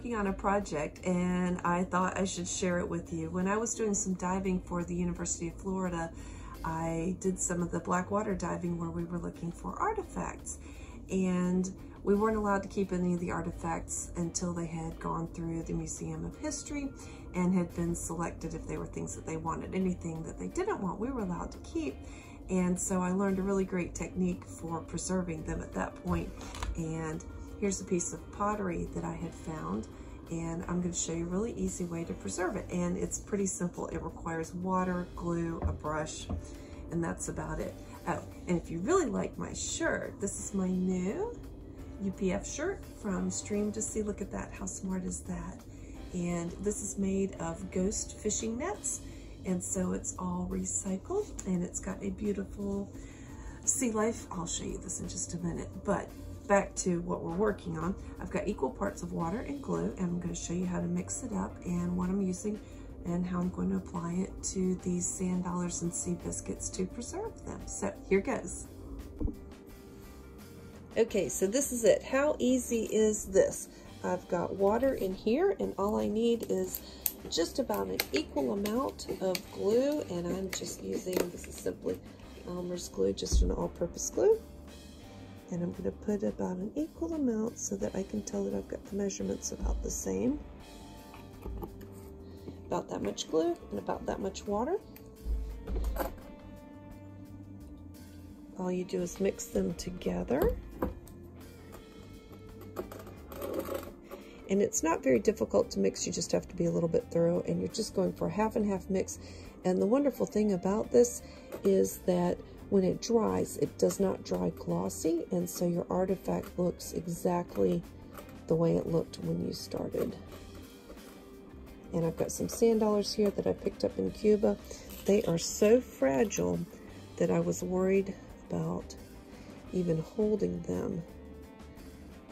working on a project and I thought I should share it with you. When I was doing some diving for the University of Florida, I did some of the black water diving where we were looking for artifacts, and we weren't allowed to keep any of the artifacts until they had gone through the Museum of History and had been selected if they were things that they wanted. Anything that they didn't want, we were allowed to keep. And so I learned a really great technique for preserving them at that point. And here's a piece of pottery that I had found, and I'm going to show you a really easy way to preserve it. And it's pretty simple. It requires water, glue, a brush, and that's about it. Oh, and if you really like my shirt, this is my new UPF shirt from Stream to Sea. Look at that. How smart is that? And this is made of ghost fishing nets. And so it's all recycled, and it's got a beautiful sea life. I'll show you this in just a minute, but back to what we're working on. I've got equal parts of water and glue, and I'm going to show you how to mix it up and what I'm using and how I'm going to apply it to these sand dollars and sea biscuits to preserve them. So here goes. Okay, so this is it. How easy is this? I've got water in here, and all I need is just about an equal amount of glue, and I'm just using, this is simply Elmer's glue, just an all-purpose glue. And I'm going to put about an equal amount so that I can tell that I've got the measurements about the same. About that much glue and about that much water. All you do is mix them together. And it's not very difficult to mix, you just have to be a little bit thorough, and you're just going for a half and half mix. And the wonderful thing about this is that when it dries, it does not dry glossy, and so your artifact looks exactly the way it looked when you started. And I've got some sand dollars here that I picked up in Cuba. They are so fragile that I was worried about even holding them.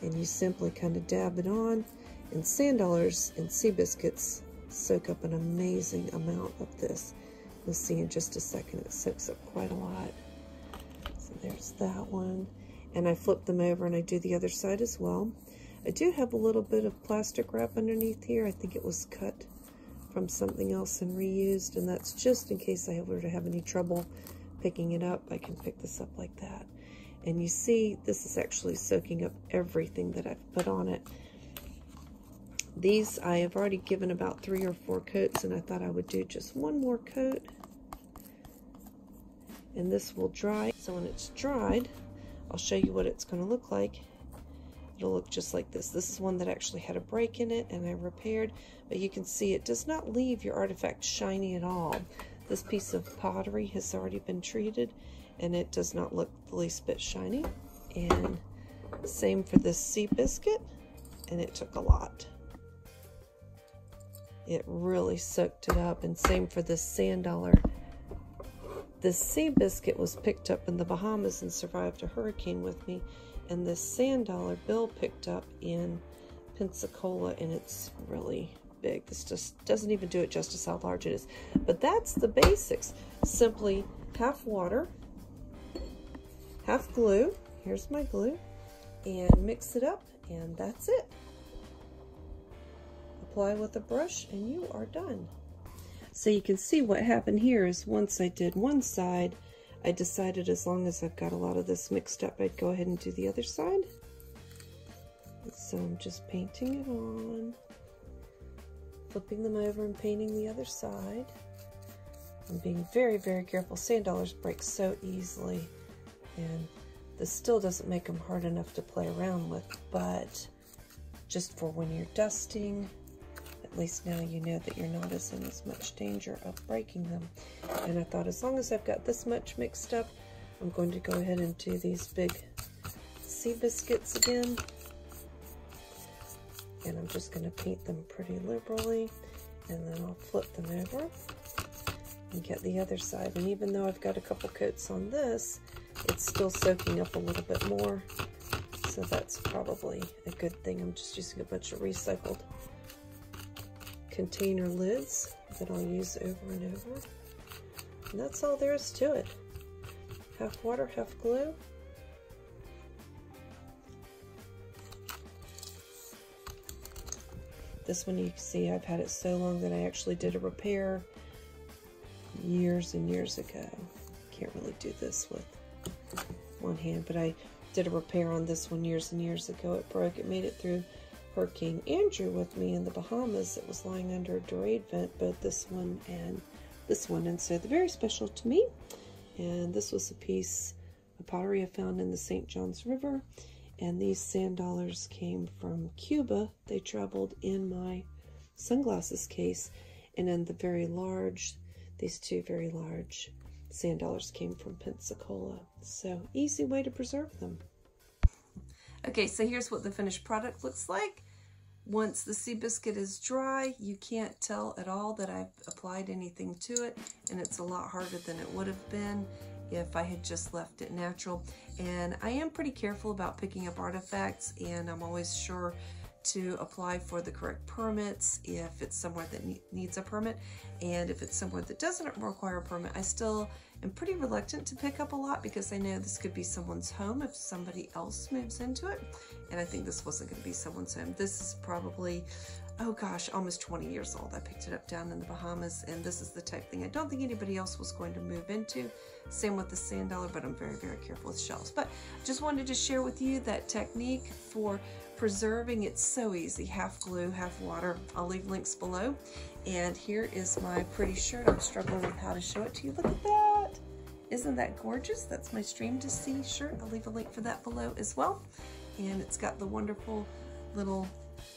And you simply kind of dab it on. And sand dollars and sea biscuits soak up an amazing amount of this. You'll see in just a second it soaks up quite a lot. So there's that one. And I flip them over and I do the other side as well. I do have a little bit of plastic wrap underneath here. I think it was cut from something else and reused, and that's just in case I were to have any trouble picking it up. I can pick this up like that. And you see, this is actually soaking up everything that I've put on it. These I have already given about 3 or 4 coats, and I thought I would do just one more coat. And this will dry. So when it's dried, I'll show you what it's going to look like. It'll look just like this. This is one that actually had a break in it, and I repaired. But you can see it does not leave your artifact shiny at all. This piece of pottery has already been treated, and it does not look the least bit shiny. And same for this sea biscuit, and it took a lot. It really soaked it up, and same for this sand dollar. This sea biscuit was picked up in the Bahamas and survived a hurricane with me, and this sand dollar Bill picked up in Pensacola, and it's really big. This just doesn't even do it justice how large it is. But that's the basics. Simply half water, half glue. Here's my glue. And mix it up, and that's it. Apply with a brush, and you are done. So you can see what happened here is once I did one side, I decided as long as I've got a lot of this mixed up, I'd go ahead and do the other side. So I'm just painting it on, flipping them over and painting the other side. I'm being very, very careful. Sand dollars break so easily, and this still doesn't make them hard enough to play around with, but just for when you're dusting, at least now you know that you're not in as much danger of breaking them. And I thought as long as I've got this much mixed up, I'm going to go ahead and do these big sea biscuits again. And I'm just going to paint them pretty liberally, and then I'll flip them over and get the other side. And even though I've got a couple coats on this, it's still soaking up a little bit more. So that's probably a good thing. I'm just using a bunch of recycled container lids that I'll use over and over. And that's all there is to it. Half water, half glue. This one you can see I've had it so long that I actually did a repair years and years ago. Can't really do this with one hand, but I did a repair on this one years and years ago. It broke. It made it through Hurricane Andrew with me in the Bahamas. It was lying under a Dorade vent, both this one and this one, and so they're very special to me. And this was a piece of pottery I found in the St. Johns River, and these sand dollars came from Cuba. They traveled in my sunglasses case, and then the very large, these two very large sand dollars came from Pensacola. So easy way to preserve them. Okay, so here's what the finished product looks like. Once the sea biscuit is dry, you can't tell at all that I've applied anything to it, and it's a lot harder than it would have been if I had just left it natural. And I am pretty careful about picking up artifacts, and I'm always sure to apply for the correct permits if it's somewhere that needs a permit, and if it's somewhere that doesn't require a permit, I still am pretty reluctant to pick up a lot because I know this could be someone's home if somebody else moves into it, and I think this wasn't going to be someone's home. This is probably, oh gosh, almost 20 years old. I picked it up down in the Bahamas, and this is the type thing I don't think anybody else was going to move into. Same with the sand dollar, but I'm very, very careful with shells. But just wanted to share with you that technique for preserving. It's so easy, half glue, half water. I'll leave links below. And here is my pretty shirt. I'm struggling with how to show it to you. Look at that. Isn't that gorgeous? That's my Stream to See shirt. I'll leave a link for that below as well. And it's got the wonderful little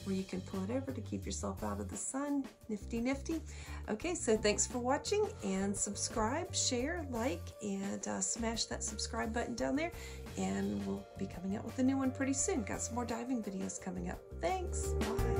where you can pull it over to keep yourself out of the sun. Nifty, nifty. Okay, so thanks for watching, and subscribe, share, like, and smash that subscribe button down there. And we'll be coming out with a new one pretty soon. Got some more diving videos coming up. Thanks. Bye.